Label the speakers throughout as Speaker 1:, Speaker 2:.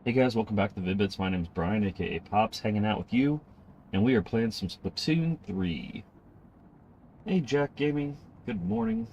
Speaker 1: Hey guys, welcome back to Vid-Bits. My name is Brian, aka Pops, hanging out with you, and we are playing some Splatoon 3. Hey Jack Gaming, good morning.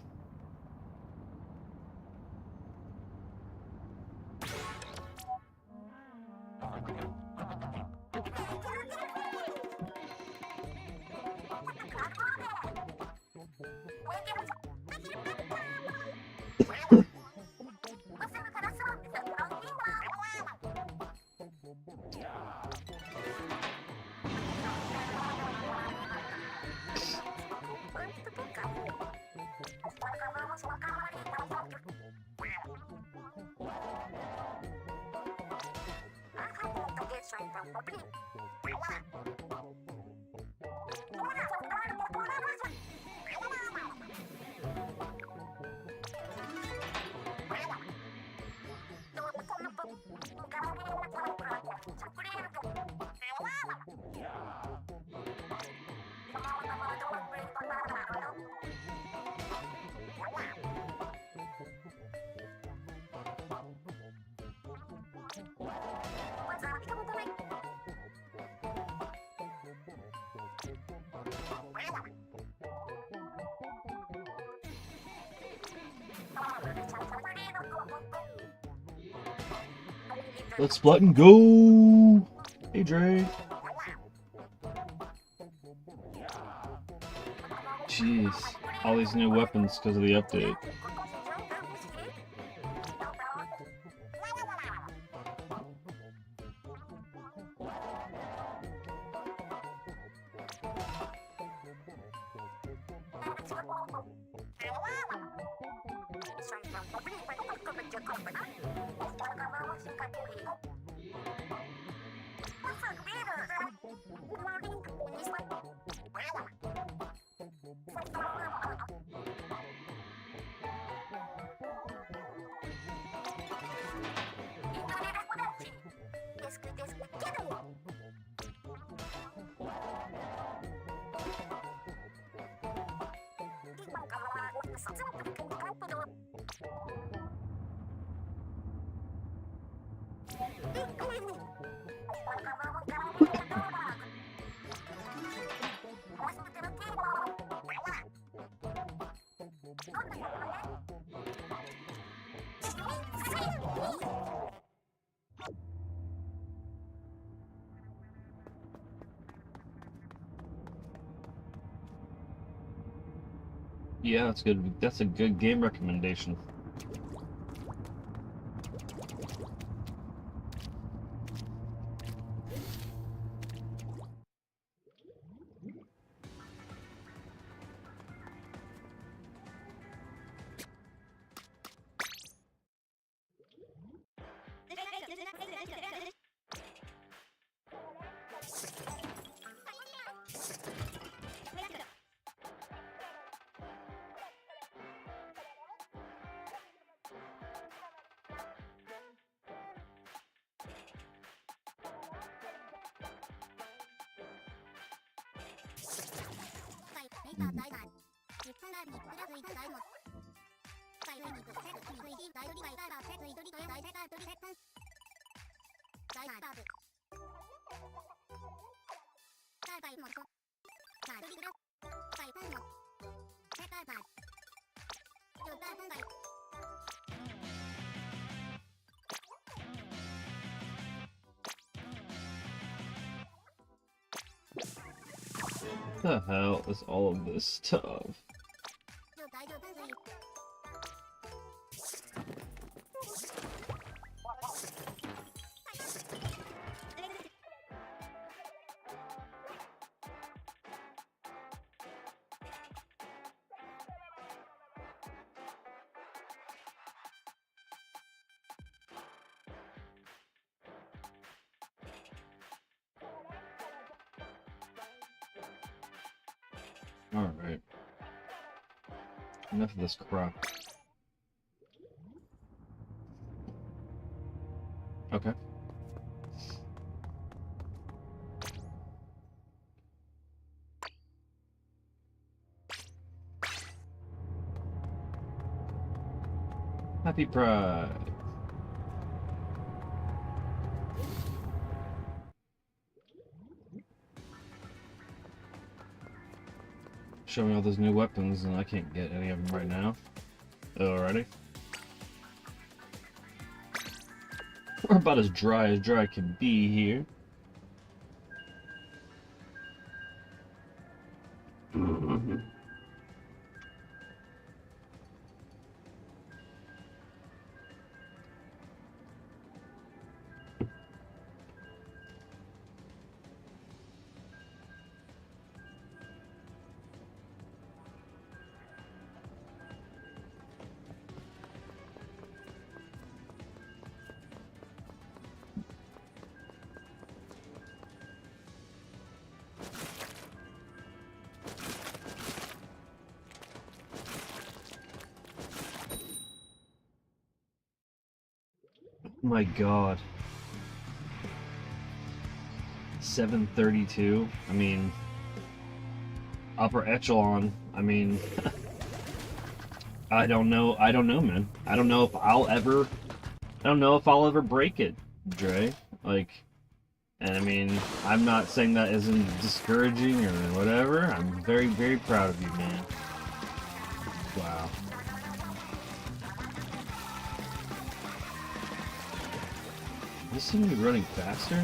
Speaker 1: Let's split and go! Hey Dre. Jeez, all these new weapons because of the update. Yeah, that's good. That's a good game recommendation. What the hell is all of this stuff? Alright. Enough of this crap. Okay. Happy Pride. Show me all those new weapons, and I can't get any of them right now. Alrighty. We're about as dry can be here. My God. 732. I mean, upper echelon. I mean, I don't know, man. I don't know if I'll ever break it, Dre. Like, and I mean, I'm not saying that isn't discouraging or whatever. I'm very, very proud of you, man. Wow. This seems to be running faster.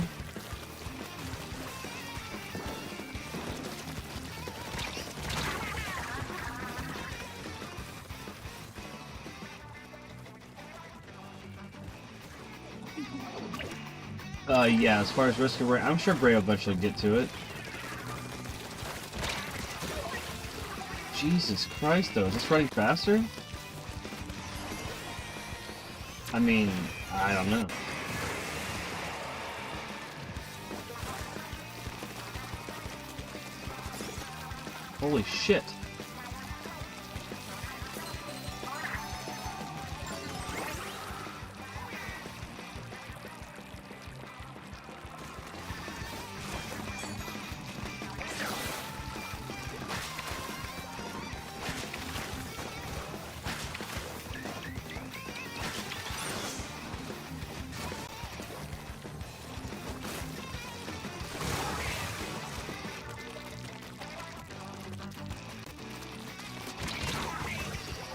Speaker 1: Yeah, as far as risk of Bray, I'm sure Bray will eventually get to it. Jesus Christ, though, is this running faster? I mean, I don't know. Holy shit.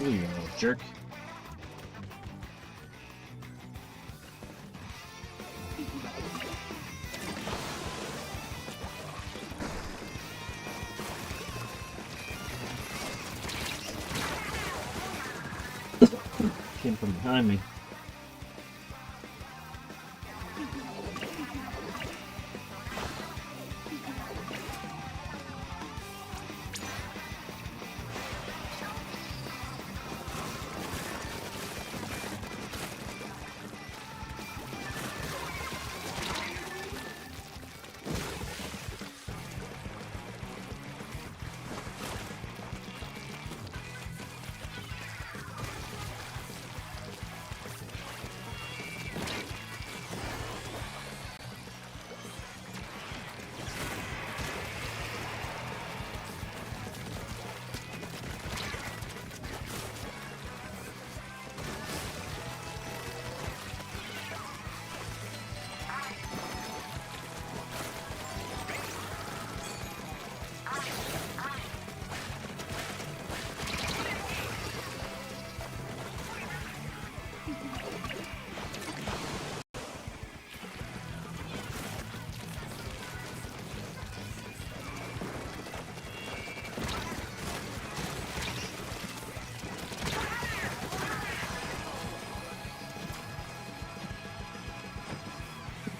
Speaker 1: Ooh, you little jerk. Came from behind me.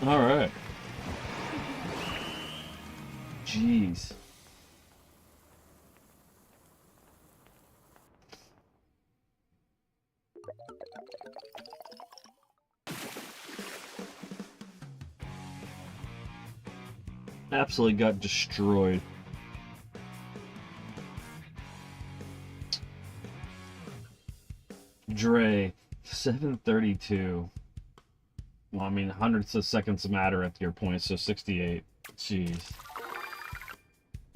Speaker 1: All right. Jeez. Absolutely got destroyed. Dre, 732. Well, I mean, hundredths of seconds matter at your point, so 68. Jeez.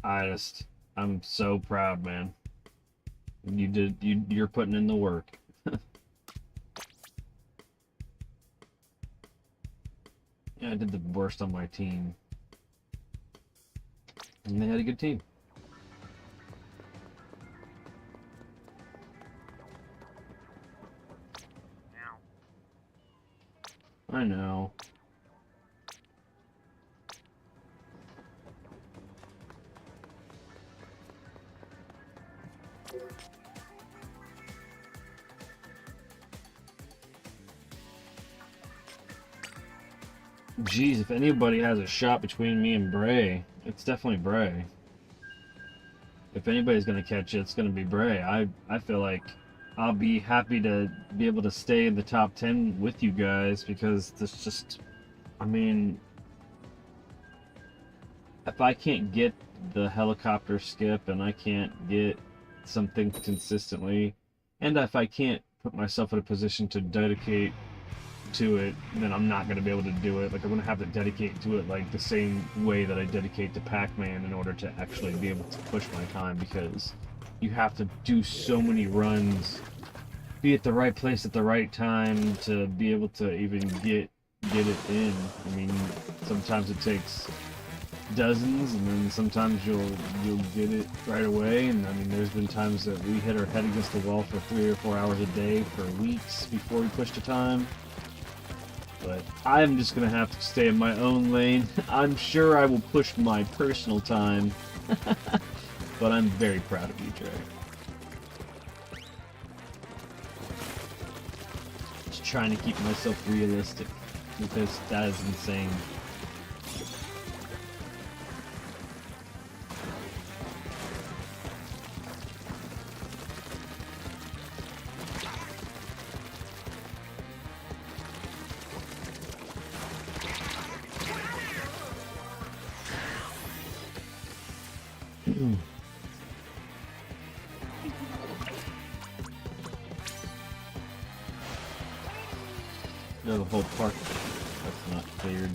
Speaker 1: I'm so proud, man. You're putting in the work. Yeah, I did the worst on my team. And they had a good team. I know. Jeez, if anybody has a shot between me and Bray, it's definitely Bray. If anybody's gonna catch it, it's gonna be Bray. I feel like I'll be happy to be able to stay in the top 10 with you guys because this just, I mean, if I can't get the helicopter skip and I can't get something consistently, and if I can't put myself in a position to dedicate to it, then I'm not going to be able to do it. Like, I'm going to have to dedicate to it like the same way that I dedicate to Pac-Man in order to actually be able to push my time, because you have to do so many runs, be at the right place at the right time to be able to even get it in. I mean, sometimes it takes dozens, and then sometimes you'll get it right away. And I mean, there's been times that we hit our head against the wall for 3 or 4 hours a day for weeks before we pushed a time. But I'm just gonna have to stay in my own lane. I'm sure I will push my personal time, but I'm very proud of you, Trey. Just trying to keep myself realistic, because that is insane. No, the whole park that's not cleared.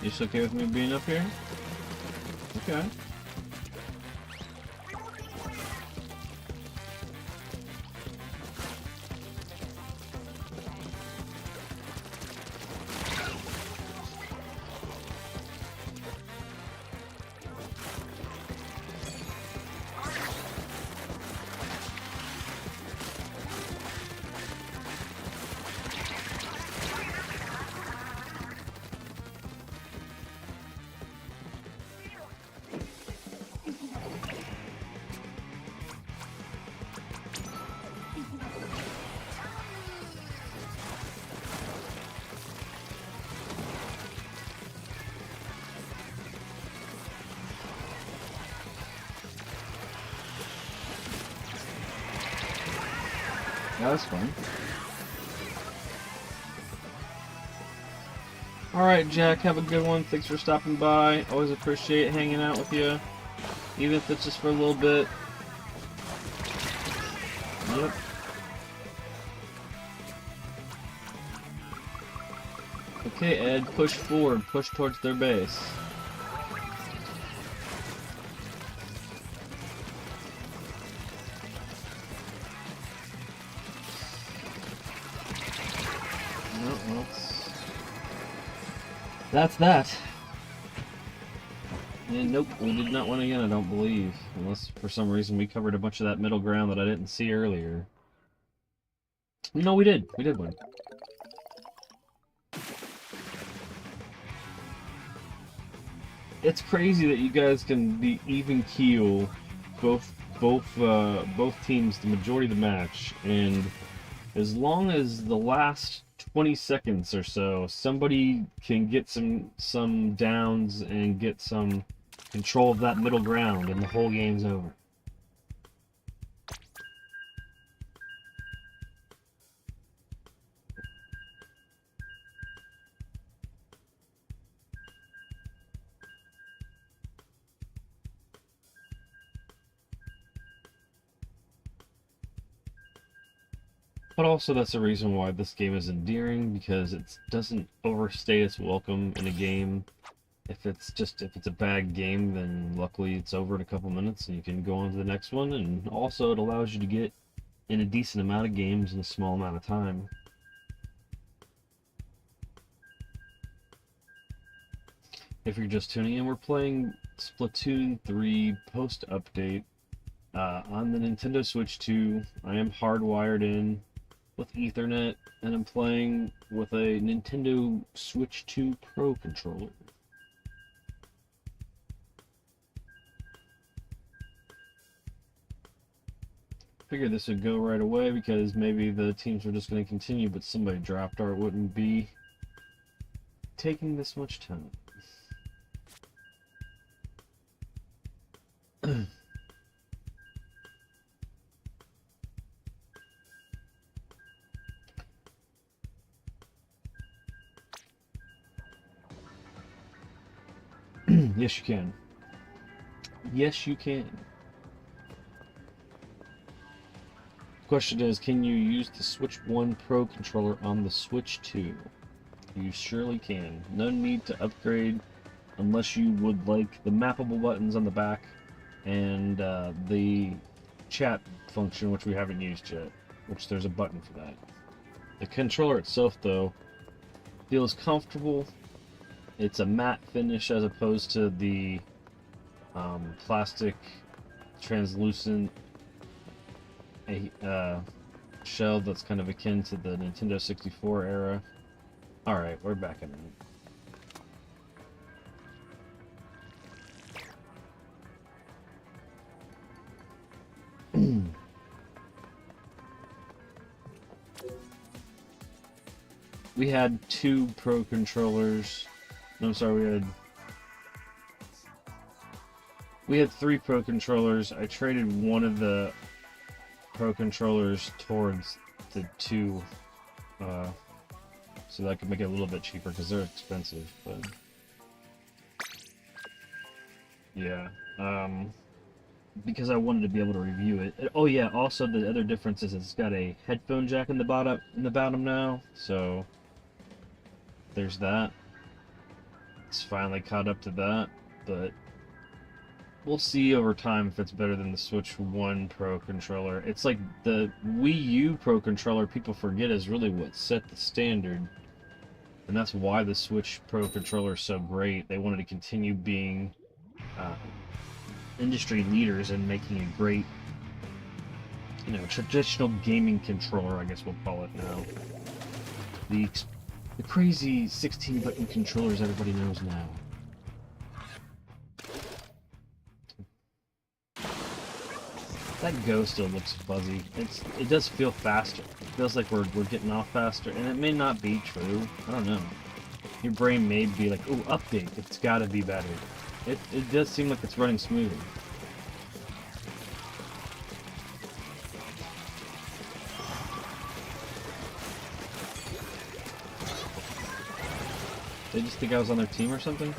Speaker 1: You just okay with me being up here? Okay. Yeah, that's fun. Alright, Jack, have a good one. Thanks for stopping by. Always appreciate hanging out with you, even if it's just for a little bit. Yep. Okay, Ed, push forward. Push towards their base. Well, that's that. And nope, we did not win again, I don't believe. Unless for some reason we covered a bunch of that middle ground that I didn't see earlier. No, we did. We did win. It's crazy that you guys can be even keel, both teams the majority of the match, and as long as the last 20 seconds or so, somebody can get some downs and get some control of that middle ground, and the whole game's over. But also that's the reason why this game is endearing, because it doesn't overstay its welcome in a game. If it's a bad game, then luckily it's over in a couple minutes and you can go on to the next one. And also it allows you to get in a decent amount of games in a small amount of time. If you're just tuning in, we're playing Splatoon 3 post-update on the Nintendo Switch 2. I am hardwired in with Ethernet, and I'm playing with a Nintendo Switch 2 Pro controller. Figured this would go right away because maybe the teams were just going to continue, but somebody dropped or it wouldn't be taking this much time. Yes, you can. Yes, you can. The question is, can you use the Switch 1 Pro controller on the Switch 2? You surely can. No need to upgrade unless you would like the mappable buttons on the back and the chat function, which we haven't used yet, which there's a button for that. The controller itself, though, feels comfortable. It's a matte finish as opposed to the plastic translucent shell that's kind of akin to the Nintendo 64 era. Alright, we're back in it. We had 2 Pro controllers. No, I'm sorry, we had 3 Pro controllers. I traded one of the Pro controllers towards the 2 so that I could make it a little bit cheaper because they're expensive, but yeah, because I wanted to be able to review it. Oh yeah, also the other difference is it's got a headphone jack in the bottom now, so there's that. It's finally caught up to that, but we'll see over time if it's better than the Switch 1 Pro controller. It's like the Wii U Pro controller, people forget, is really what set the standard. And that's why the Switch Pro controller is so great. They wanted to continue being industry leaders and making a great, traditional gaming controller, I guess we'll call it now. The crazy 16-button controllers everybody knows now. That go still looks fuzzy. It does feel faster. It feels like we're getting off faster, and it may not be true. I don't know. Your brain may be like, "Oh, update. It's got to be better." It does seem like it's running smoothly. They just think I was on their team or something?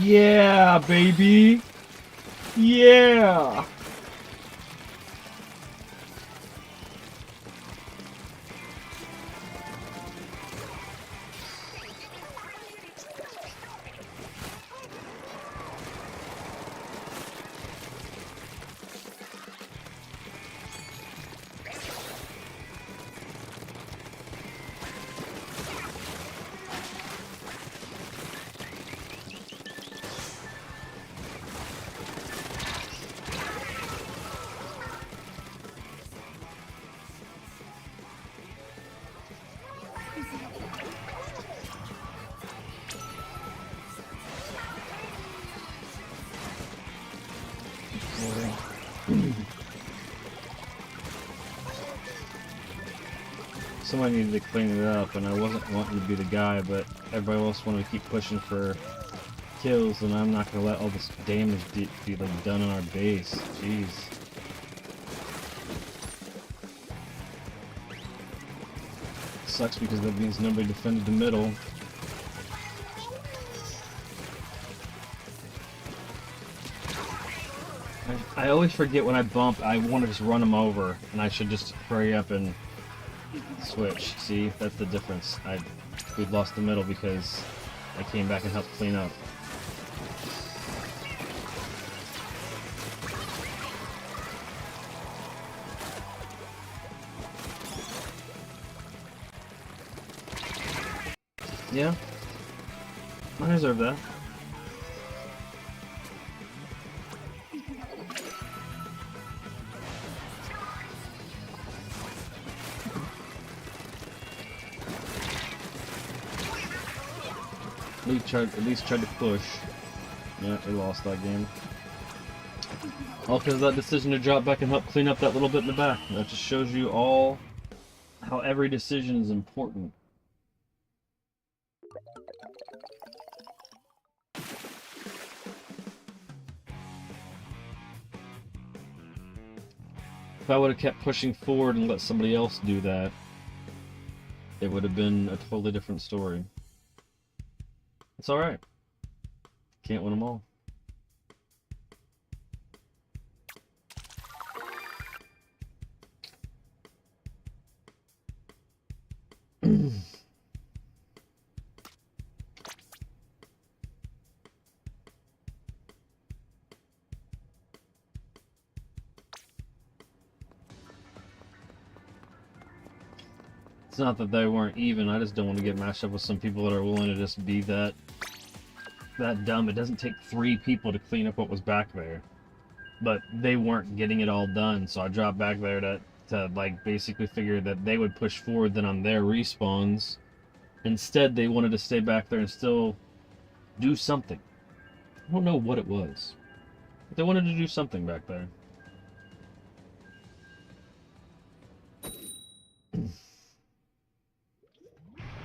Speaker 1: Yeah, baby! Yeah! Somebody needed to clean it up, and I wasn't wanting to be the guy, but everybody else wanted to keep pushing for kills, and I'm not gonna let all this damage be like done on our base. Jeez. Sucks because that means nobody defended the middle. I always forget when I bump, I want to just run them over, and I should just hurry up and switch. See, that's the difference. We lost the middle because I came back and helped clean up. Yeah, I deserve that. At least tried to push. Yeah, we lost that game. All because of that decision to drop back and help clean up that little bit in the back. That just shows you all how every decision is important. If I would have kept pushing forward and let somebody else do that, it would have been a totally different story. It's alright. Can't win them all. It's not that they weren't even, I just don't want to get matched up with some people that are willing to just be that dumb. It doesn't take 3 people to clean up what was back there. But they weren't getting it all done, so I dropped back there to like basically figure that they would push forward then on their respawns. Instead, they wanted to stay back there and still do something. I don't know what it was, but they wanted to do something back there.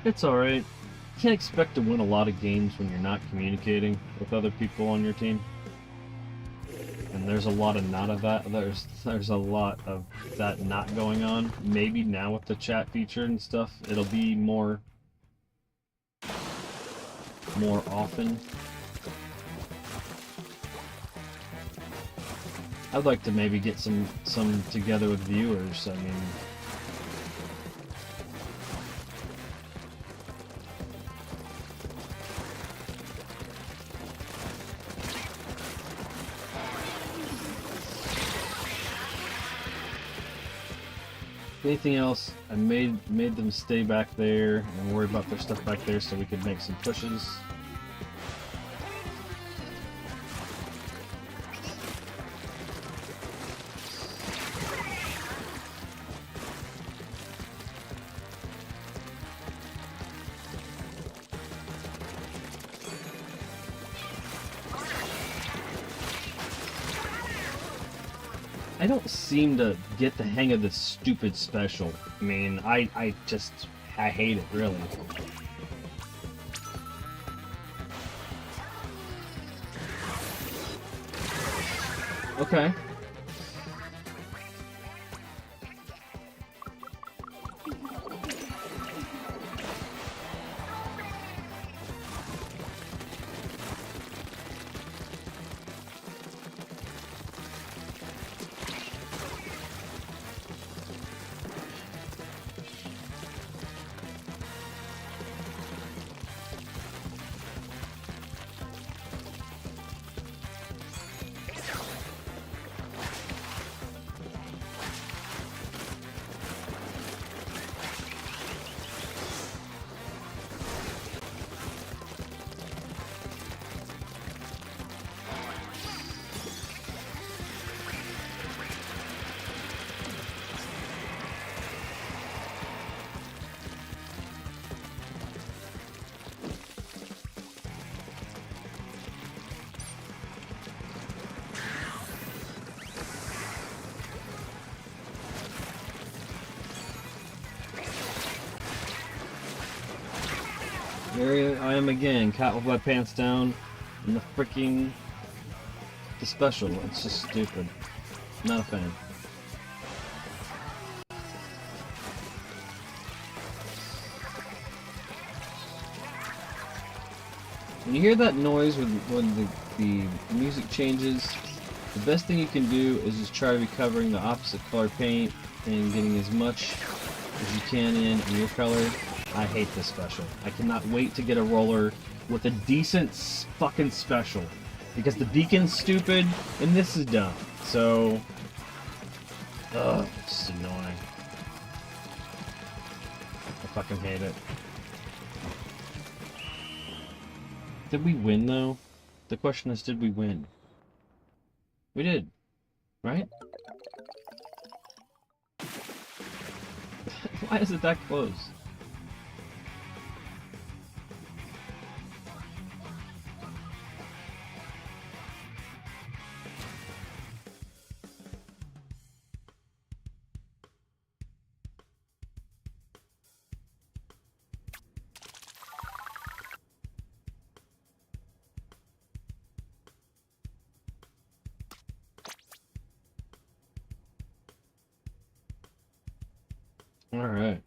Speaker 1: It's alright. You can't expect to win a lot of games when you're not communicating with other people on your team. And there's a lot of not of that. There's a lot of that not going on. Maybe now with the chat feature and stuff, it'll be more often. I'd like to maybe get some together with viewers. I mean, anything else, I made them stay back there and worry about their stuff back there so we could make some pushes. I don't seem to get the hang of this stupid special. I mean, I hate it, really. Okay. There I am again, caught with my pants down. And the special, it's just stupid. Not a fan. When you hear that noise when the music changes, the best thing you can do is just try to be covering the opposite color paint and getting as much as you can in your color. I hate this special. I cannot wait to get a roller with a decent fucking special. Because the beacon's stupid and this is dumb. So, ugh, it's just annoying. I fucking hate it. Did we win, though? The question is, did we win? We did, right? Why is it that close? All right.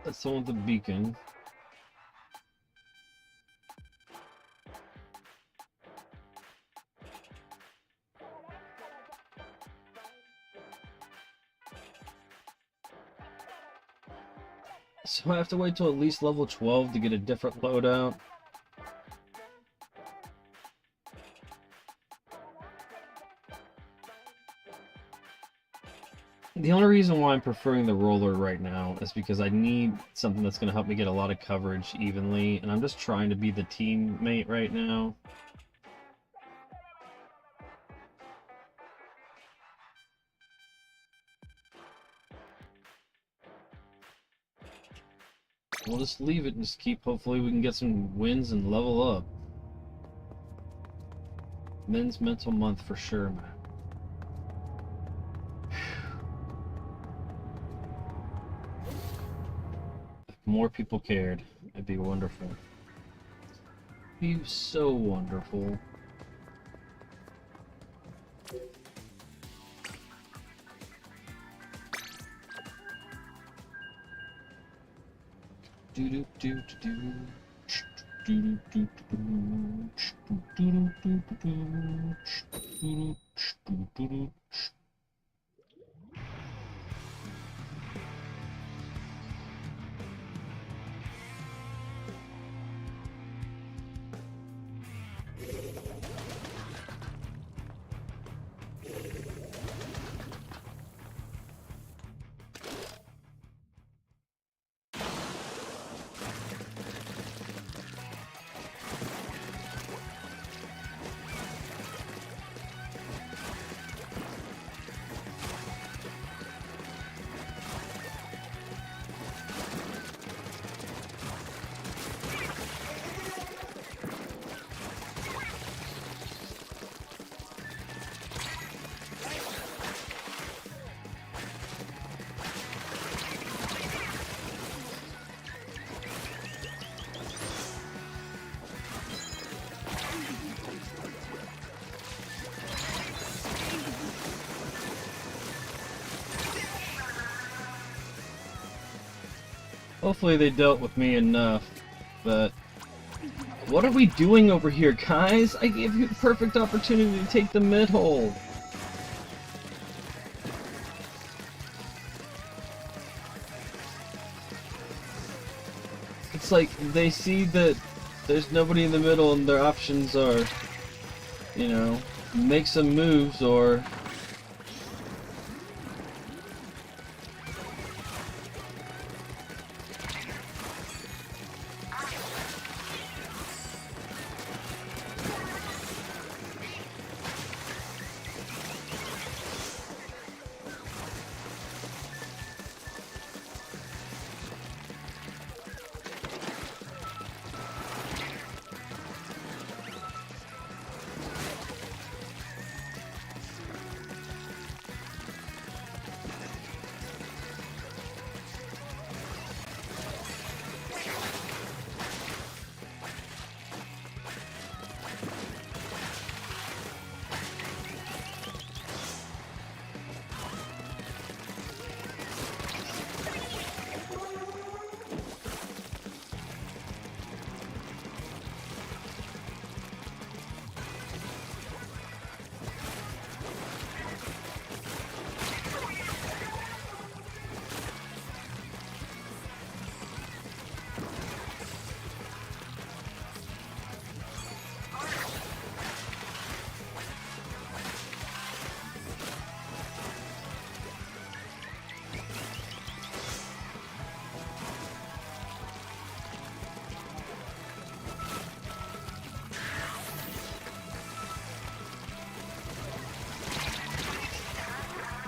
Speaker 1: That's the one with the beacon. So I have to wait till at least level 12 to get a different loadout. The only reason why I'm preferring the roller right now is because I need something that's going to help me get a lot of coverage evenly, and I'm just trying to be the teammate right now. We'll just leave it and just keep, hopefully we can get some wins and level up. Men's Mental Month for sure, man. If more people cared, it'd be wonderful. It'd be so wonderful. Do do do do do do do do. Hopefully they dealt with me enough, but what are we doing over here, guys? I gave you the perfect opportunity to take the mid-hole. It's like they see that there's nobody in the middle and their options are, you know, make some moves or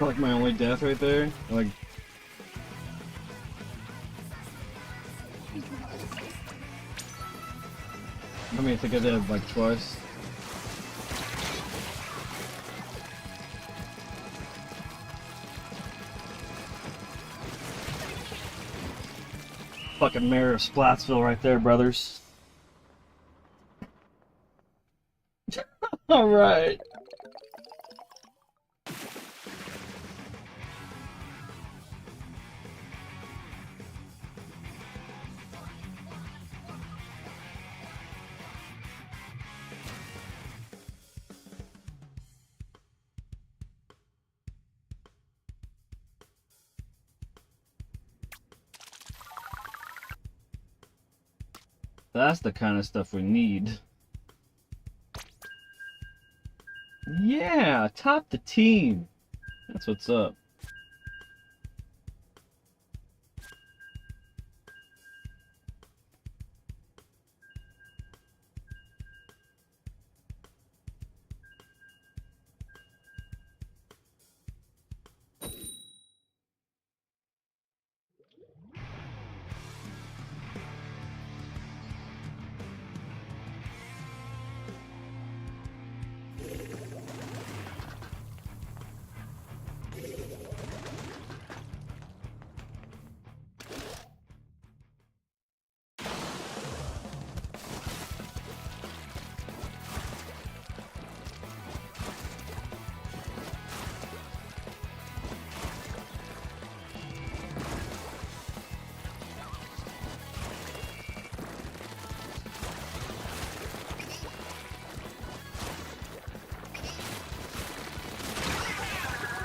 Speaker 1: Like my only death right there. Like. I mean, I think I did like twice. Fucking mayor of Splatsville right there, brothers. Alright. That's the kind of stuff we need. Yeah, top the team. That's what's up.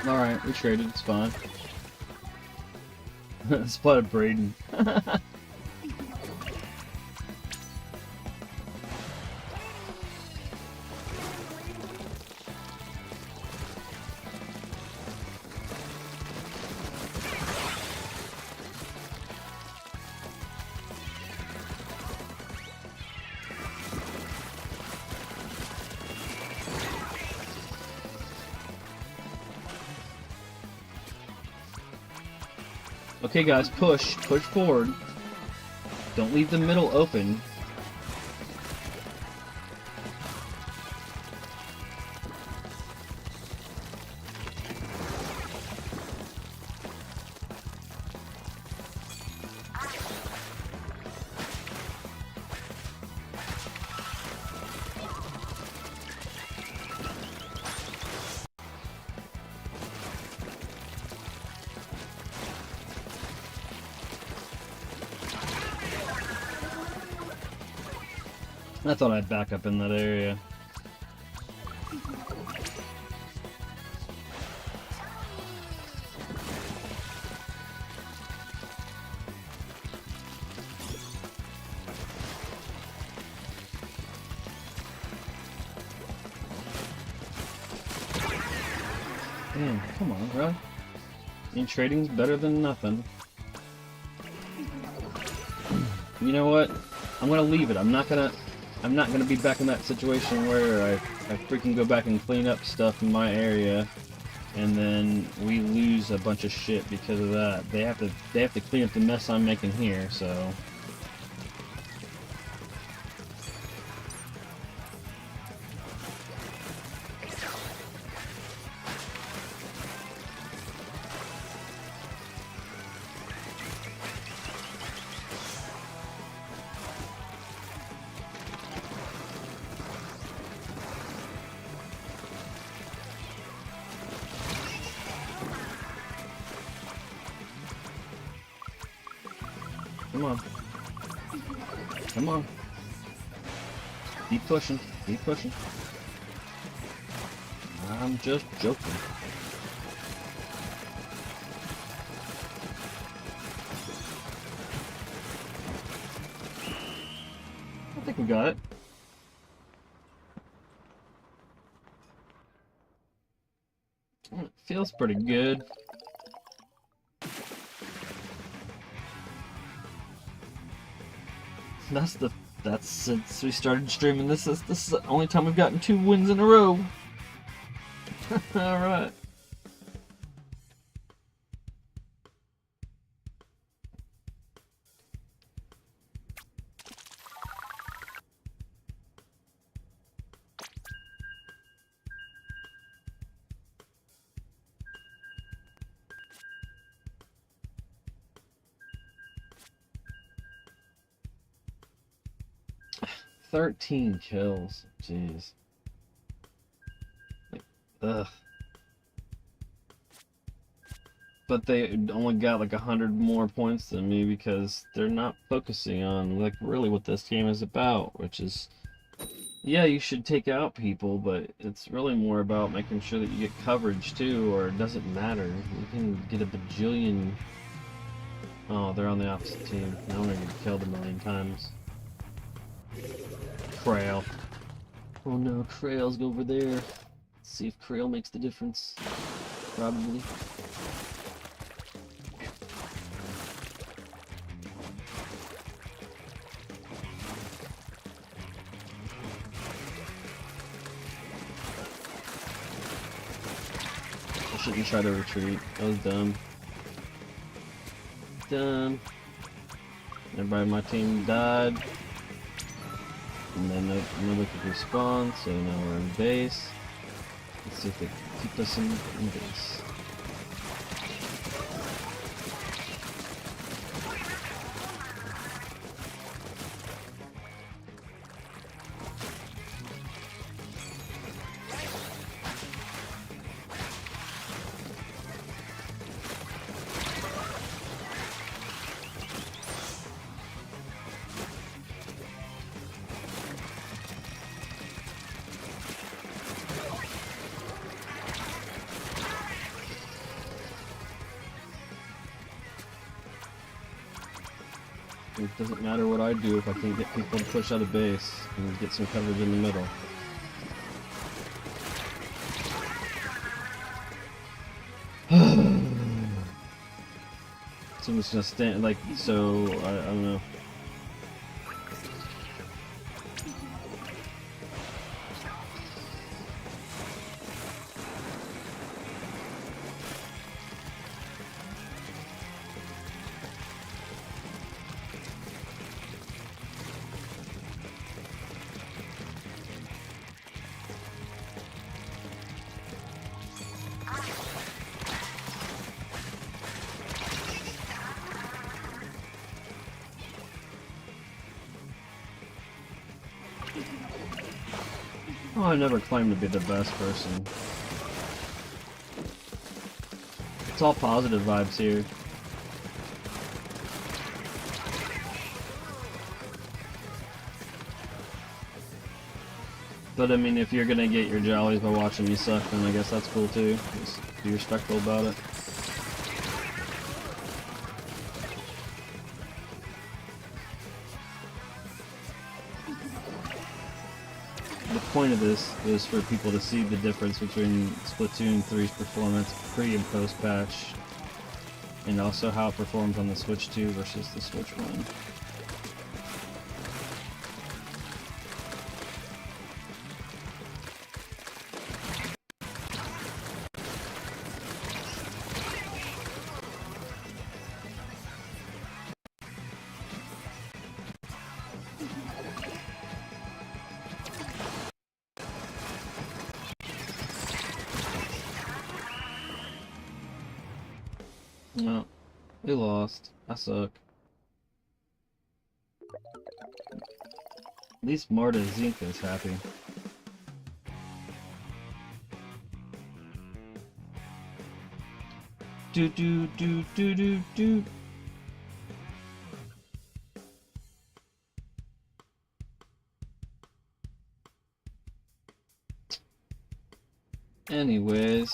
Speaker 1: Alright, we traded, it's fine. Spotted Braden. Okay guys, push forward. Don't leave the middle open. I thought I'd back up in that area. Damn, come on, bro. I mean, trading's better than nothing. You know what? I'm gonna leave it. I'm not gonna be back in that situation where I freaking go back and clean up stuff in my area, and then we lose a bunch of shit because of that. They have to clean up the mess I'm making here, so. Come on. Come on. Keep pushing. Keep pushing. I'm just joking. I think we got it. It feels pretty good. That's since we started streaming this is the only time we've gotten 2 wins in a row. Alright. 13 kills. Jeez. Like, ugh. But they only got like 100 more points than me because they're not focusing on like really what this game is about, which is, yeah, you should take out people, but it's really more about making sure that you get coverage too, or it doesn't matter. You can get a bajillion. Oh, they're on the opposite team. Now I'm gonna get killed a million times. Krail. Oh no, Krail's over there. Let's see if Krail makes the difference. Probably. I shouldn't try to retreat. That was dumb. Dumb. Everybody on my team died. And then nobody could respawn, so now we're in base. Let's see if they keep us in base. It doesn't matter what I do if I can get people to push out of base and get some coverage in the middle. So I'm just gonna stand like so. I don't know. Oh, I never claimed to be the best person. It's all positive vibes here. But I mean, if you're gonna get your jollies by watching me suck, then I guess that's cool too. Just be respectful about it. The point of this is for people to see the difference between Splatoon 3's performance pre and post patch, and also how it performs on the Switch 2 versus the Switch 1. No, we lost. I suck. At least Marta Zinka is happy. Do do do do do do. Anyways.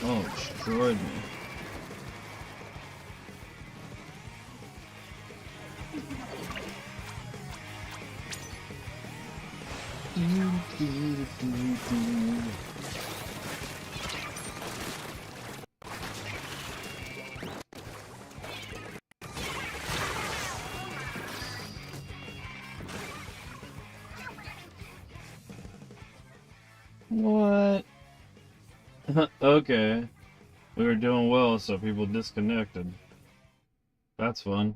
Speaker 1: Oh, it destroyed me. What? Okay. We were doing well, so people disconnected. That's fun.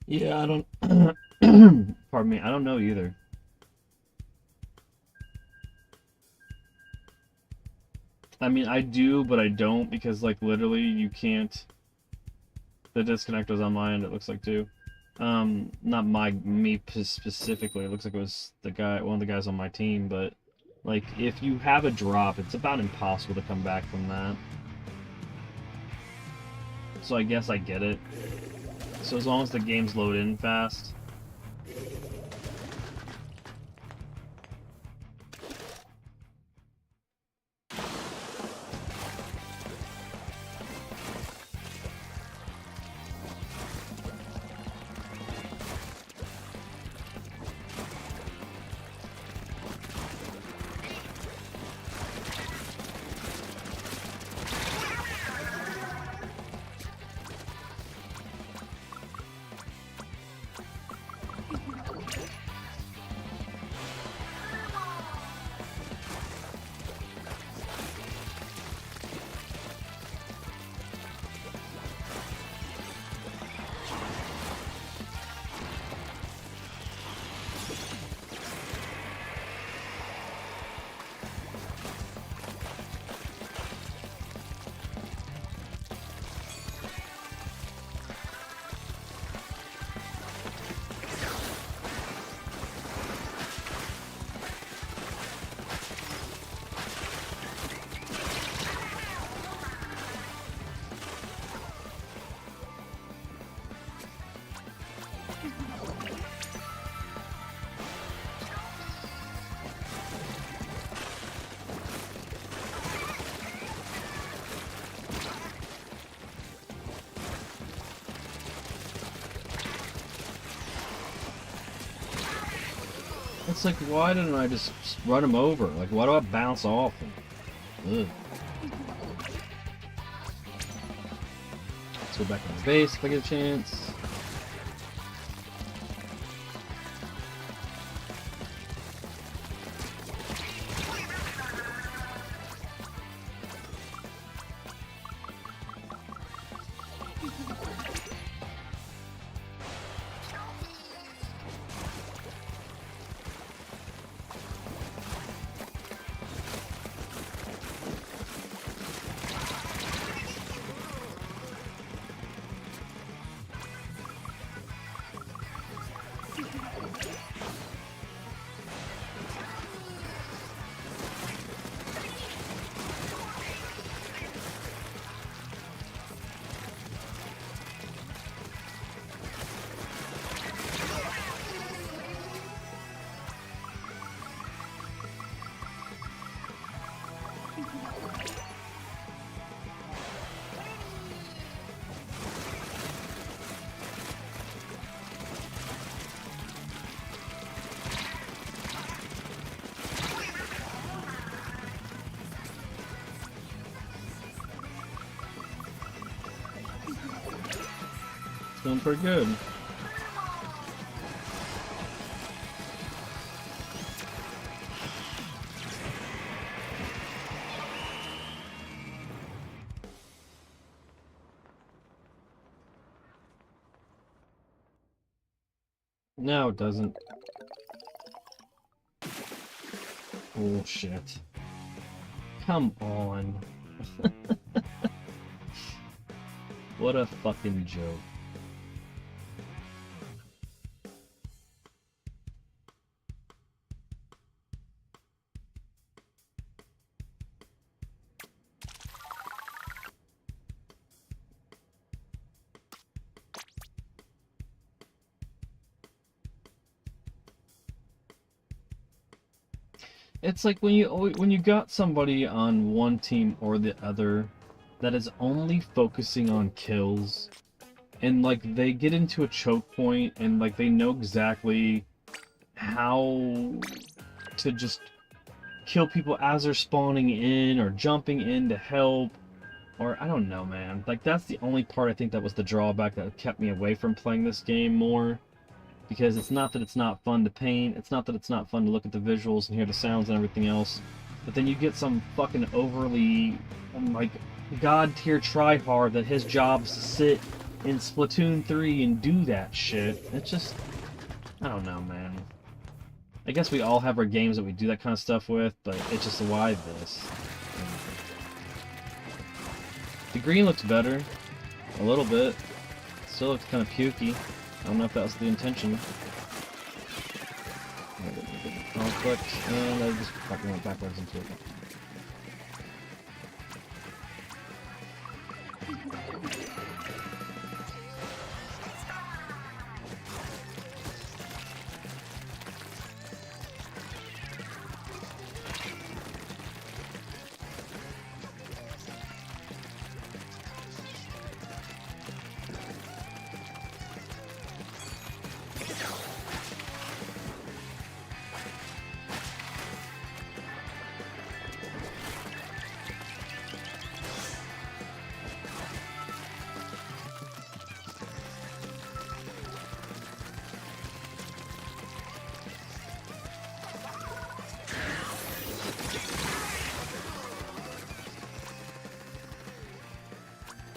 Speaker 1: Yeah, I don't. Pardon me, I don't know either. I mean, I do, but I don't because, like, literally, you can't. The disconnect was on my end. It looks like too. Not me specifically. It looks like it was one of the guys on my team. But like, if you have a drop, it's about impossible to come back from that. So I guess I get it. So as long as the games load in fast. It's like, why didn't I just run him over? Like, why do I bounce off him? Ugh. Let's go back on his base if I get a chance. Feeling pretty good. No, it doesn't. Bullshit. Come on. What a fucking joke. It's like when you got somebody on one team or the other that is only focusing on kills, and like they get into a choke point and like they know exactly how to just kill people as they're spawning in or jumping in to help, or I don't know, man. Like that's the only part I think that was the drawback that kept me away from playing this game more. Because it's not that it's not fun to paint, it's not that it's not fun to look at the visuals and hear the sounds and everything else, but then you get some fucking overly, like, god-tier tryhard that his job is to sit in Splatoon 3 and do that shit. It's just, I don't know, man. I guess we all have our games that we do that kind of stuff with, but it's just why this. The green looks better, a little bit. Still looks kind of pukey. I don't know if that was the intention. Conflict, and I just fucking went backwards into it.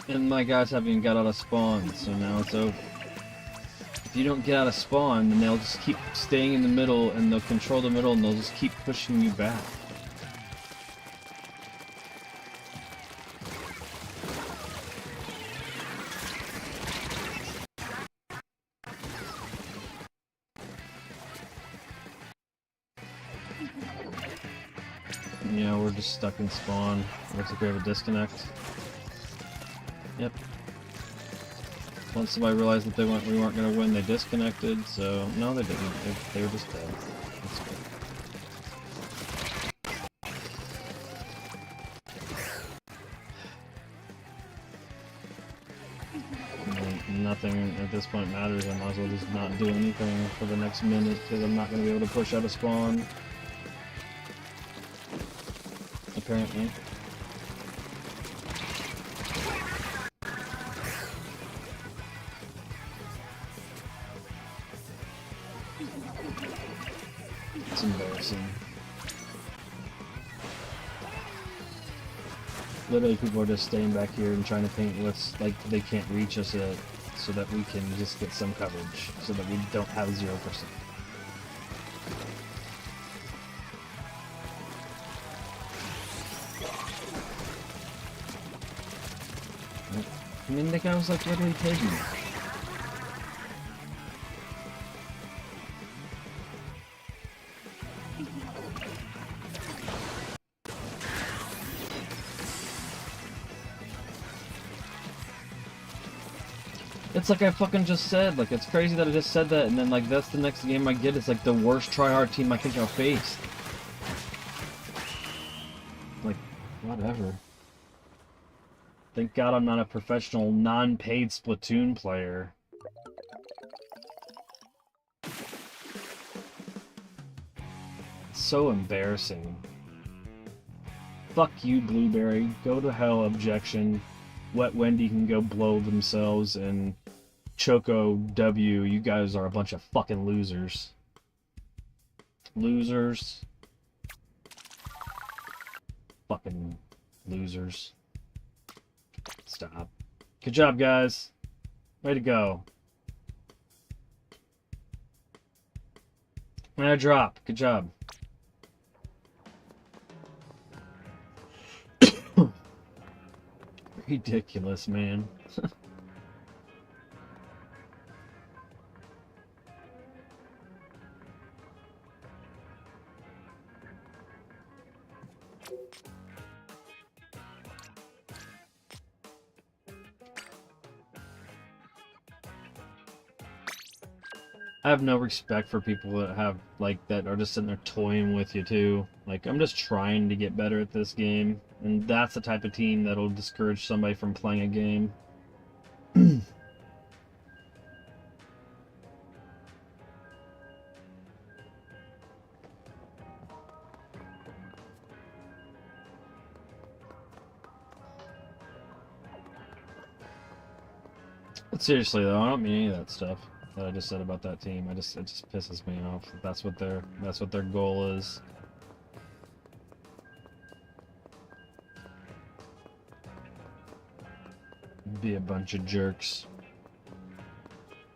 Speaker 1: And my guys haven't even got out of spawn, so now it's over. If you don't get out of spawn, then they'll just keep staying in the middle, and they'll control the middle, and they'll just keep pushing you back. Yeah, we're just stuck in spawn. Looks like we have a disconnect. Yep. Once somebody realized that we weren't going to win, they disconnected, so no, they didn't. They were just dead. That's good. Nothing at this point matters. I might as well just not do anything for the next minute, because I'm not going to be able to push out of spawn. Apparently. It's embarrassing. Literally, people are just staying back here and trying to paint what's like they can't reach us yet, so that we can just get some coverage, so that we don't have 0%. I mean, the guy was like literally hidden. It's like I fucking just said, like, it's crazy that I just said that, and then, like, that's the next game I get. It's like the worst tryhard team I think I've faced. Like, whatever. Thank God I'm not a professional, non-paid Splatoon player. It's so embarrassing. Fuck you, Blueberry. Go to hell, Objection. Wet Wendy can go blow themselves, and Choco W, you guys are a bunch of fucking losers. Losers. Fucking losers. Stop. Good job, guys. Way to go. And I drop. Good job. Ridiculous, man. I have no respect for people that have, like, that are just sitting there toying with you, too. Like, I'm just trying to get better at this game, and that's the type of team that'll discourage somebody from playing a game. But seriously, though, I don't mean any of that stuff that I just said about that team. It just pisses me off. That's what their goal is. Be a bunch of jerks.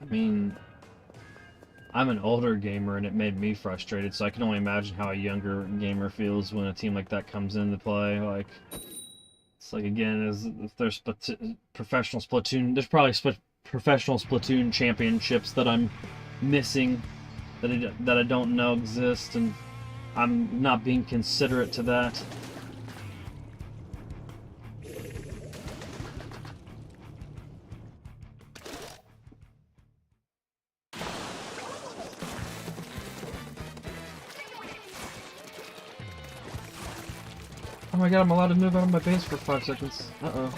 Speaker 1: I mean, I'm an older gamer and it made me frustrated, so I can only imagine how a younger gamer feels when a team like that comes into play. Like, it's like, again, if there's professional Splatoon, there's probably professional Splatoon championships that I'm missing, that I don't know exist, and I'm not being considerate to that. Oh my god, I'm allowed to move out of my base for 5 seconds. Uh-oh.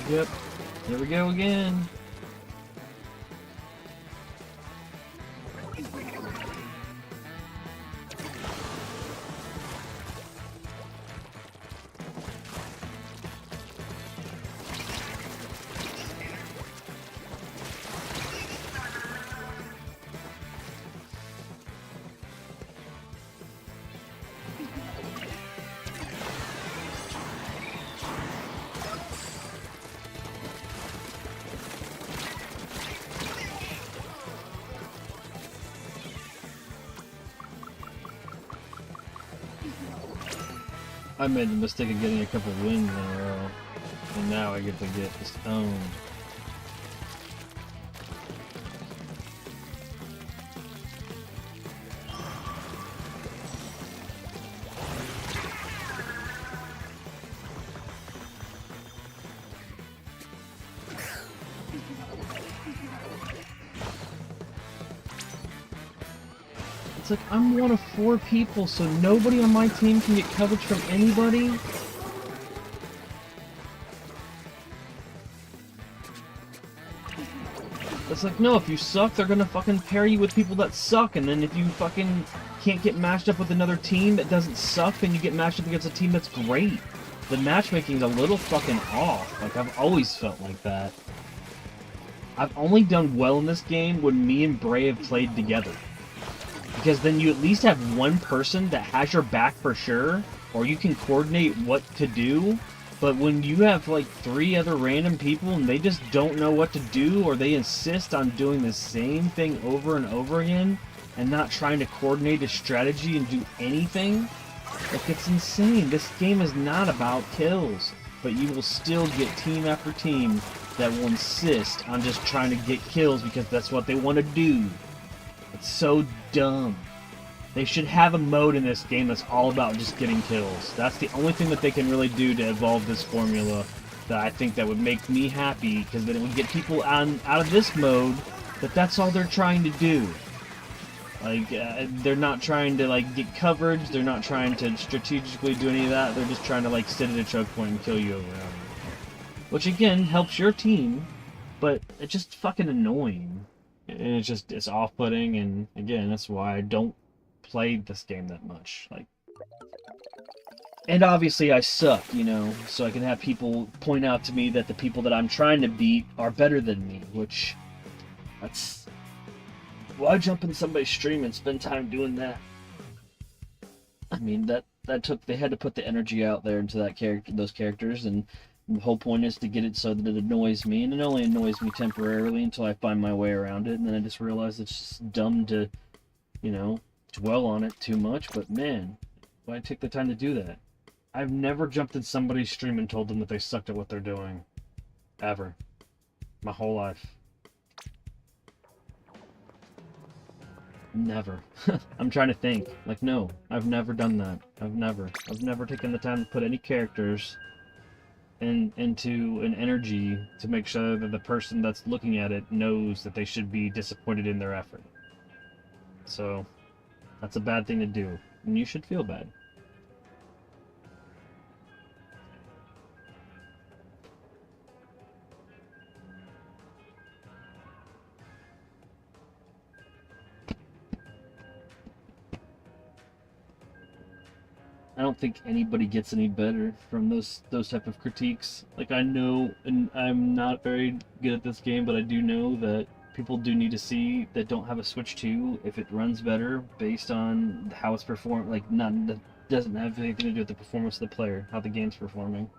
Speaker 1: Yep. Here we go again. I made the mistake of getting a couple wins in a row, and now I get to get just owned. It's like, I'm one of 4 people, so nobody on my team can get coverage from anybody? It's like, no, if you suck, they're gonna fucking pair you with people that suck, and then if you fucking can't get matched up with another team that doesn't suck, then you get matched up against a team that's great. The matchmaking's a little fucking off. Like, I've always felt like that. I've only done well in this game when me and Bray have played together. Because then you at least have one person that has your back for sure, or you can coordinate what to do. But when you have like 3 other random people and they just don't know what to do, or they insist on doing the same thing over and over again and not trying to coordinate a strategy and do anything, like, it's insane. This game is not about kills, but you will still get team after team that will insist on just trying to get kills because that's what they want to do. It's so dumb. They should have a mode in this game that's all about just getting kills. That's the only thing that they can really do to evolve this formula that I think that would make me happy, because then it would get people out of this mode that's all they're trying to do. Like, they're not trying to, like, get coverage, they're not trying to strategically do any of that, they're just trying to, like, sit at a choke point and kill you over and over. Which, again, helps your team, but it's just fucking annoying. And it's off-putting, and again, that's why I don't play this game that much. Like, and obviously I suck, you know, so I can have people point out to me that the people that I'm trying to beat are better than me, which, that's, why jump in somebody's stream and spend time doing that? I mean, they had to put the energy out there into those characters, and the whole point is to get it so that it annoys me, and it only annoys me temporarily until I find my way around it, and then I just realize it's just dumb to, you know, dwell on it too much. But man, why take the time to do that? I've never jumped in somebody's stream and told them that they sucked at what they're doing, ever, my whole life. Never. I'm trying to think. Like, no, I've never done that. I've never taken the time to put any characters into an energy to make sure that the person that's looking at it knows that they should be disappointed in their effort. So, that's a bad thing to do, and you should feel bad. I don't think anybody gets any better from those type of critiques. Like, I know, and I'm not very good at this game, but I do know that people do need to see that don't have a Switch 2 if it runs better based on how it's performed. Like, that doesn't have anything to do with the performance of the player, how the game's performing.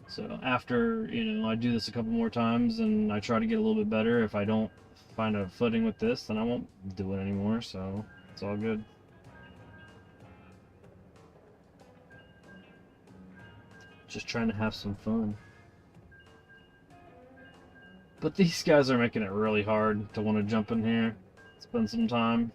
Speaker 1: So after, I do this a couple more times and I try to get a little bit better, if I don't find a footing with this, then I won't do it anymore, so it's all good. Just trying to have some fun. But these guys are making it really hard to want to jump in here, spend some time.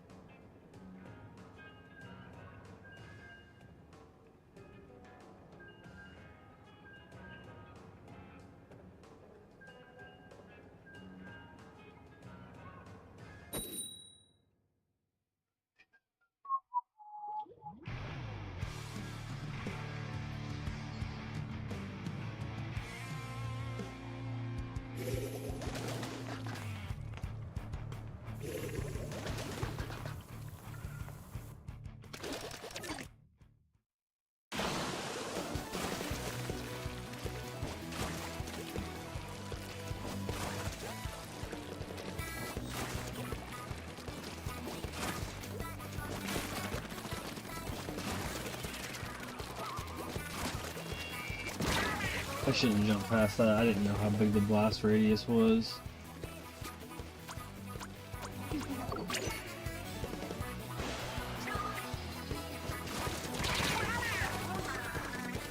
Speaker 1: I shouldn't jump past that. I didn't know how big the blast radius was.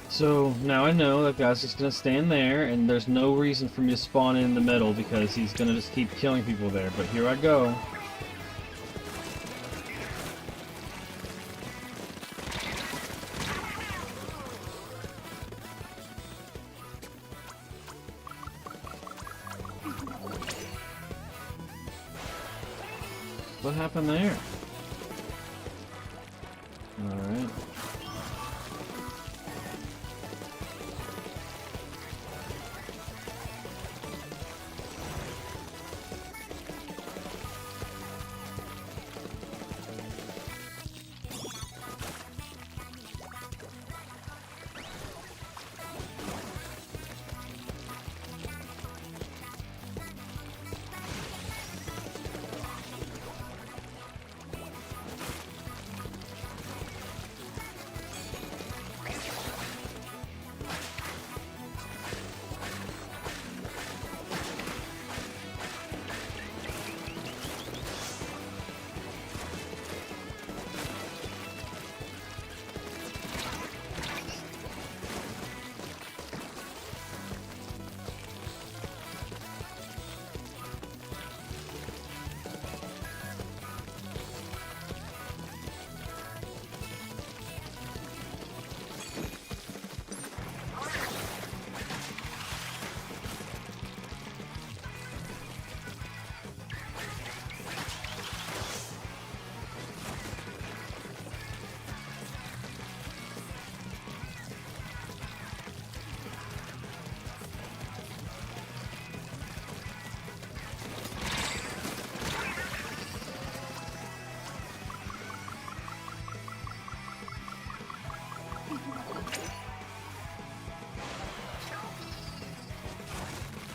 Speaker 1: So now I know that guy's just gonna stand there, and there's no reason for me to spawn in the middle because he's gonna just keep killing people there. But here I go. What happened there? Alright.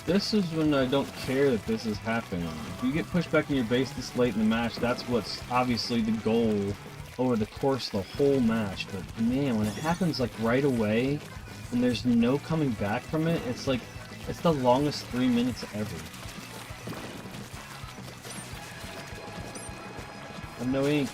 Speaker 1: This is when I don't care that this is happening. If you get pushed back in your base this late in the match, that's what's obviously the goal over the course of the whole match, but man, when it happens like right away and there's no coming back from it, it's like it's the longest 3 minutes ever. I have no ink.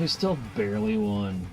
Speaker 1: We still barely won.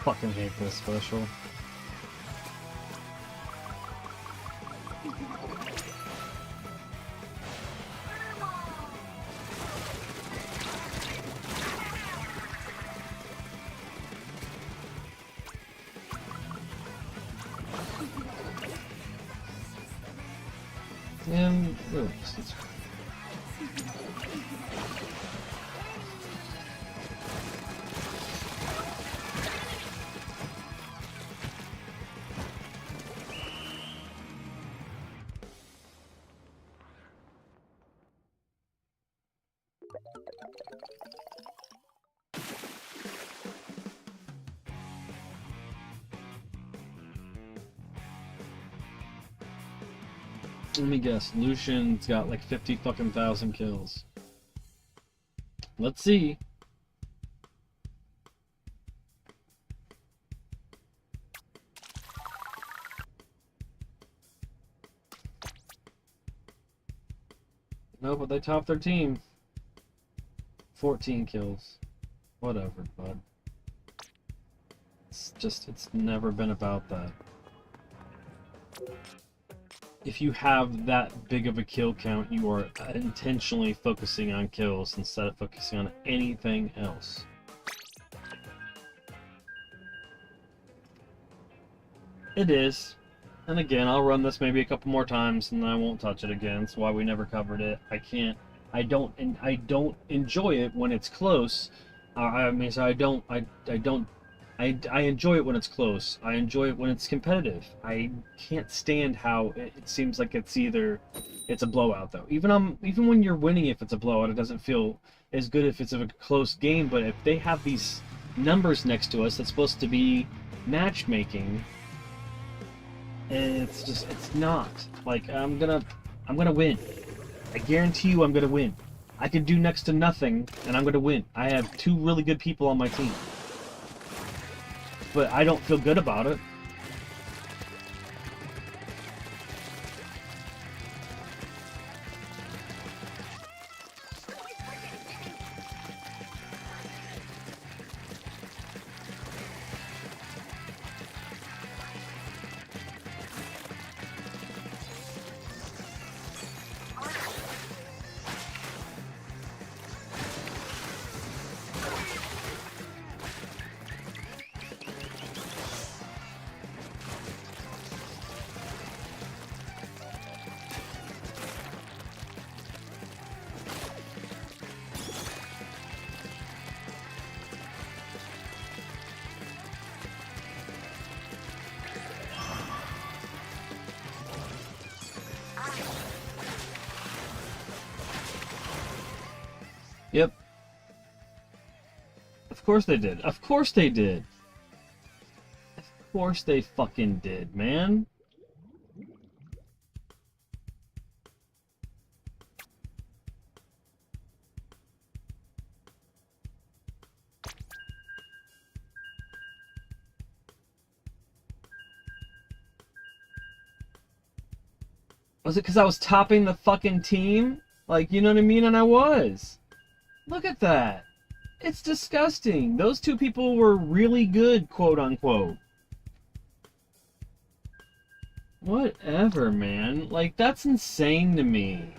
Speaker 1: Fucking hate this special. Damn, oops. Let me guess. Lucian's got like 50 fucking thousand kills. Let's see. No, but they topped their team. 14 kills. Whatever, bud. It's never been about that. If you have that big of a kill count, you are intentionally focusing on kills instead of focusing on anything else. It is. And again, I'll run this maybe a couple more times and then I won't touch it again. That's why we never covered it. I don't enjoy it when it's close. I enjoy it when it's close. I enjoy it when it's competitive. I can't stand how it seems like it's a blowout though. Even when you're winning, if it's a blowout, it doesn't feel as good if it's a close game. But if they have these numbers next to us, that's supposed to be matchmaking. It's not. Like, I'm gonna win. I guarantee you I'm gonna win. I can do next to nothing, and I'm gonna win. I have 2 really good people on my team. But I don't feel good about it. Yep. Of course they did. Of course they did. Of course they fucking did, man. Was it because I was topping the fucking team? Like, you know what I mean? And I was. Look at that. It's disgusting. Those 2 people were really good, quote unquote. Whatever, man. Like, that's insane to me.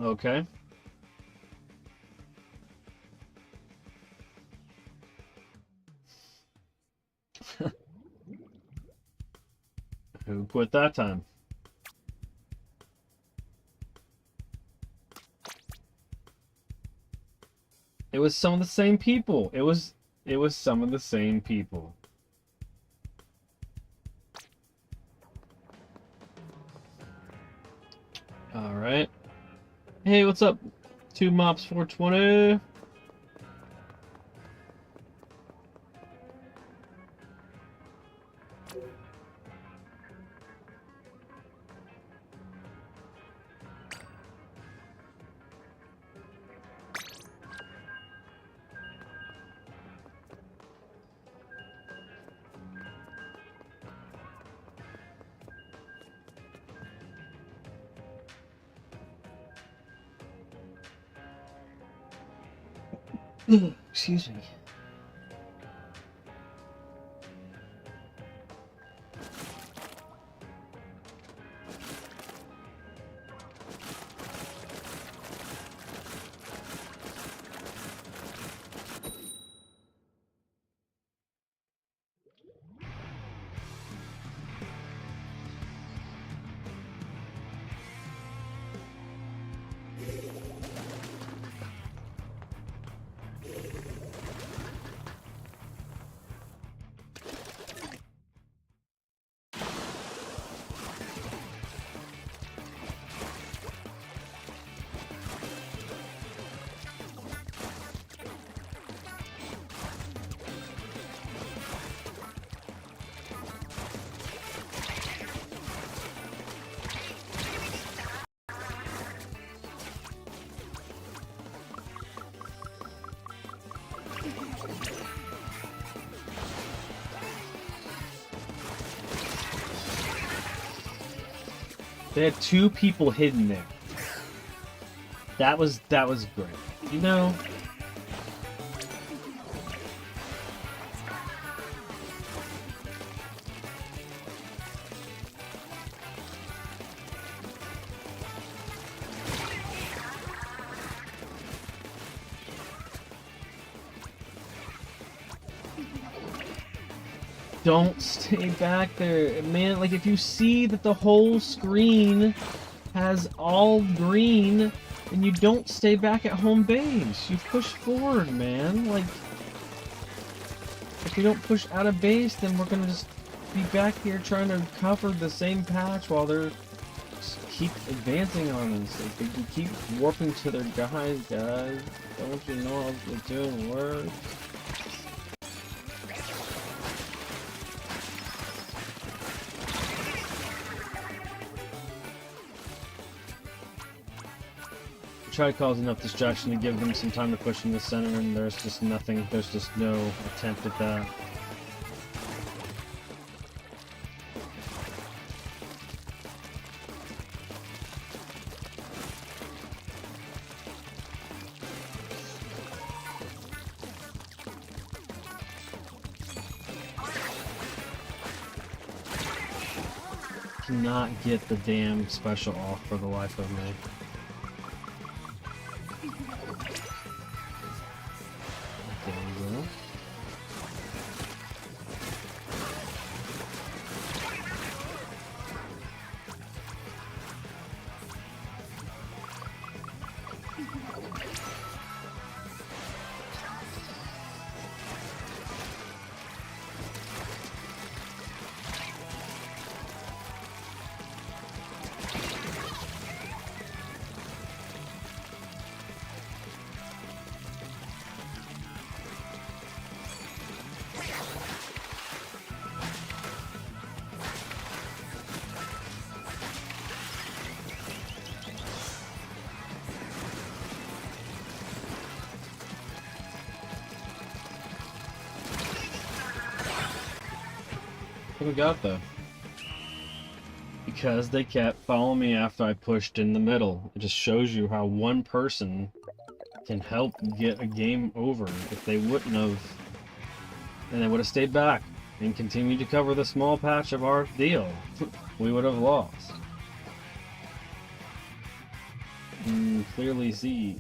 Speaker 1: Okay. Who quit that time? It was some of the same people. It was some of the same people. All right. Hey, what's up? 2 mops 420. Excuse me. They had 2 people hidden there. That was great. You know, don't stay back there, man. Like, if you see that the whole screen has all green, then you don't stay back at home base. You push forward, man. Like, if we don't push out of base, then we're gonna just be back here trying to cover the same patch while they're just keep advancing on us. Like, they can keep warping to their guys. Don't you know how Splatoon works? Try to cause enough distraction to give them some time to push in the center, and there's just nothing, there's just no attempt at that. Cannot get the damn special off for the life of me. What we got though? Because they kept following me after I pushed in the middle. It just shows you how one person can help get a game over. If they wouldn't have, then they would have stayed back and continued to cover the small patch of our deal. We would have lost. clearly see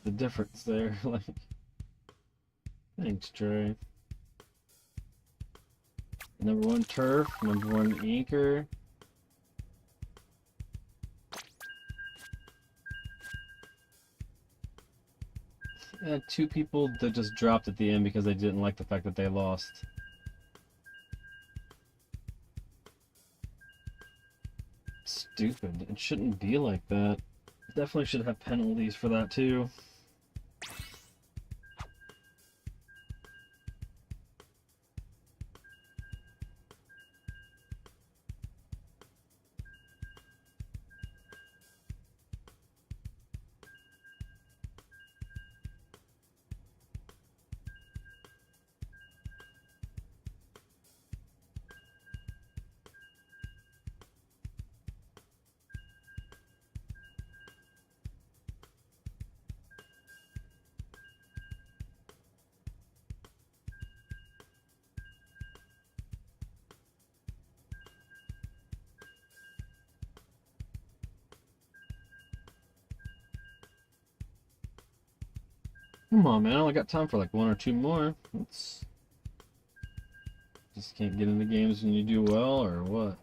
Speaker 1: the difference there. Like, thanks, Trey. Number 1 turf, number 1 inker. I had 2 people that just dropped at the end because they didn't like the fact that they lost. Stupid. It shouldn't be like that. Definitely should have penalties for that too. Come on, man. I only got time for like 1 or 2 more. Let's... Just can't get into games when you do well, or what?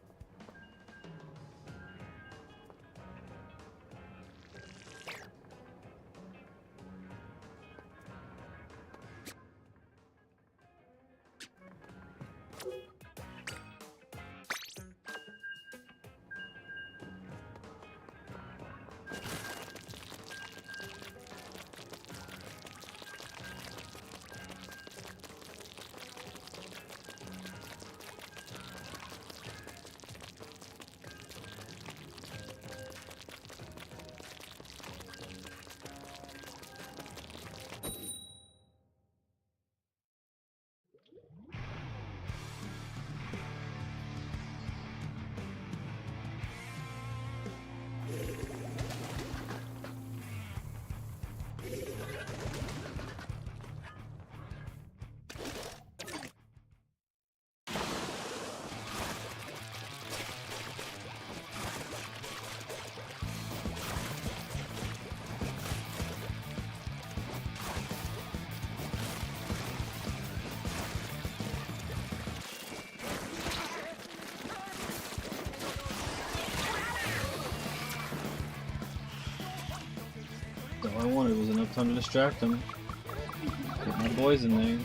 Speaker 1: All I wanted was enough time to distract them. Get my boys in there.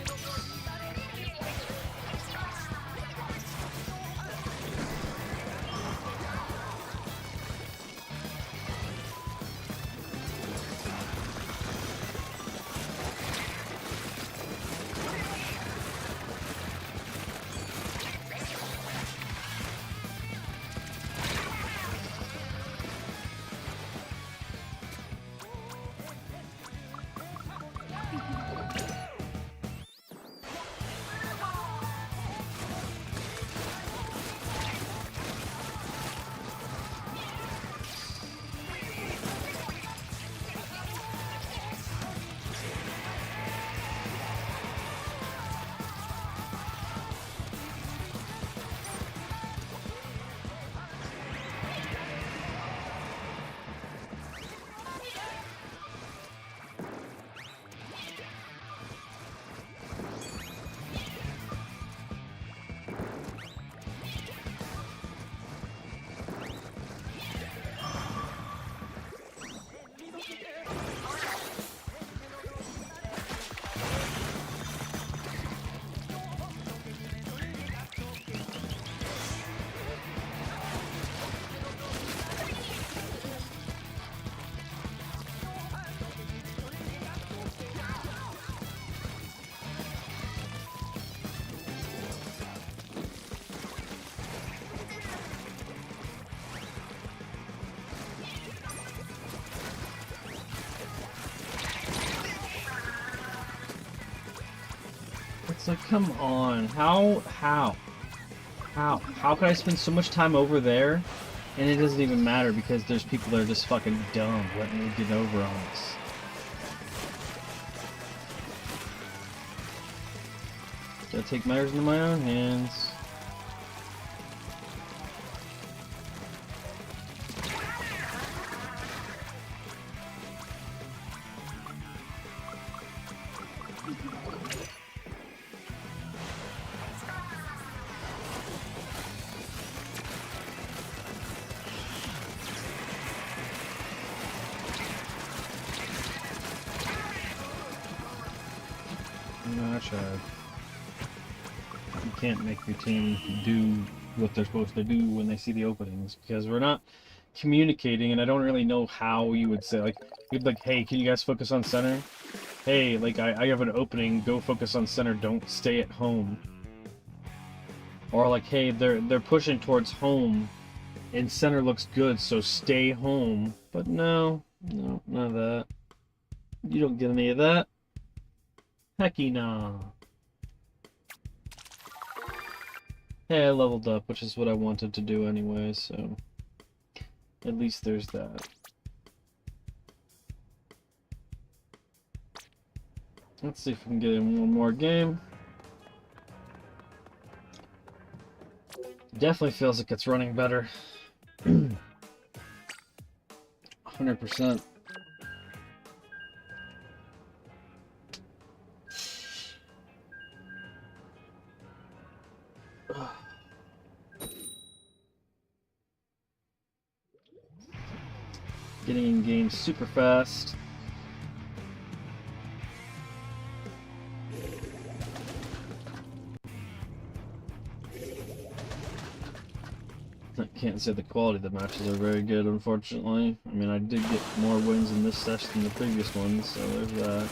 Speaker 1: It's like, come on, how could I spend so much time over there, and it doesn't even matter because there's people that are just fucking dumb letting me get over on us. Gotta take matters into my own hands. match, you can't make your team do what they're supposed to do when they see the openings, because we're not communicating, and I don't really know how you would say, like, you'd be like, hey, can you guys focus on center? Hey, like, I have an opening, go focus on center, don't stay at home. Or like, hey, they're pushing towards home, and center looks good, so stay home. But no, none of that. You don't get any of that. Hecky nah. Hey, I leveled up, which is what I wanted to do anyway, so at least there's that. Let's see if we can get in one more game. Definitely feels like it's running better. 100%. Getting in games super fast. I can't say the quality of the matches are very good, unfortunately. I mean, I did get more wins in this session than the previous ones, so there's that.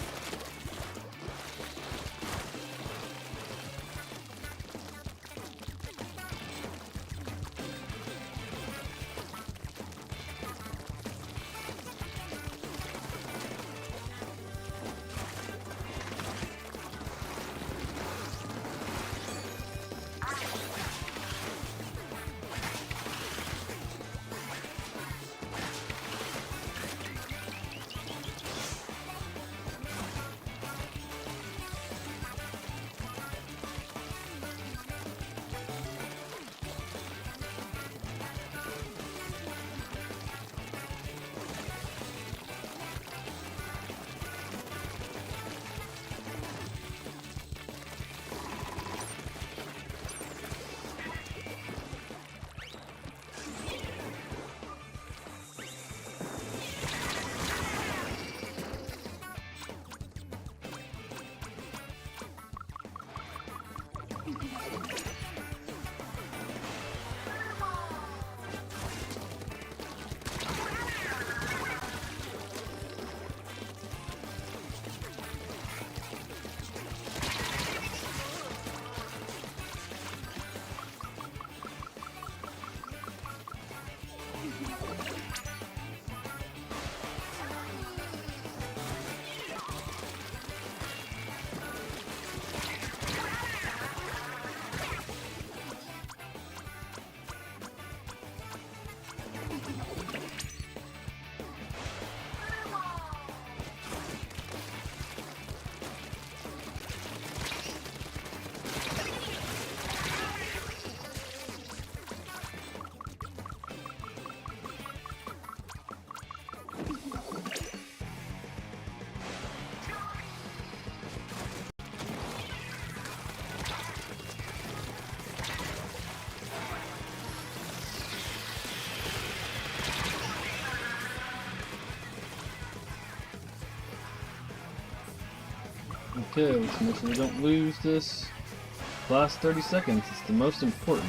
Speaker 1: Okay, let's make sure we don't lose this last 30 seconds. It's the most important.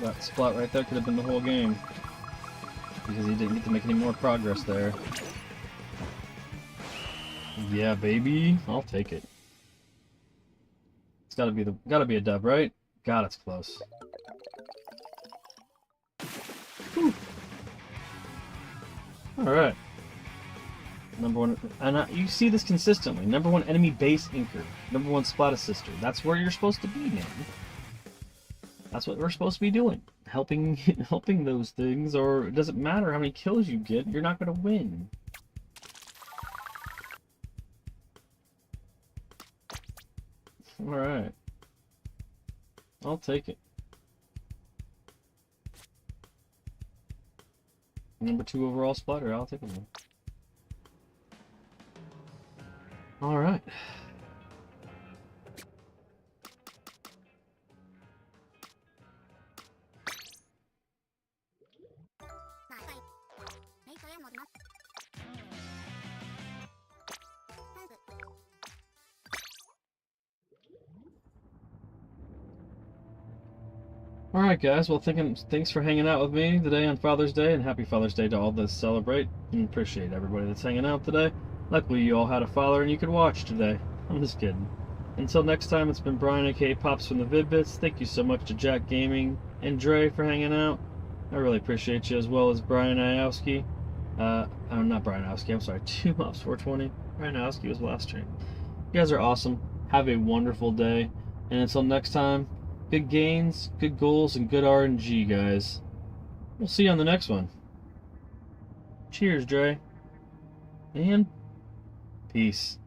Speaker 1: That spot right there could have been the whole game, because he didn't get to make any more progress there. Yeah, baby, I'll take it. It's gotta be a dub, right? God, it's close. Whew. All right. Number one, and you see this consistently. Number one enemy base inker. Number one splat assister. That's where you're supposed to be, man. That's what we're supposed to be doing. Helping those things, or it doesn't matter how many kills you get, you're not going to win. Alright. I'll take it. Number 2 overall splatter. I'll take it. All right. Alright guys, well thanks for hanging out with me today on Father's Day, and happy Father's Day to all that celebrate, and appreciate everybody that's hanging out today. Luckily you all had a father and you could watch today. I'm just kidding. Until next time, it's been Brian aka Pops from the Vid-Bits. Thank you so much to Jack Gaming and Dre for hanging out. I really appreciate you, as well as Brian Iowski. Not Brian Iowski, I'm sorry, 2mops420. Brian Iowski was last stream. You guys are awesome. Have a wonderful day. And until next time, good gains, good goals, and good RNG, guys. We'll see you on the next one. Cheers, Dre. And peace.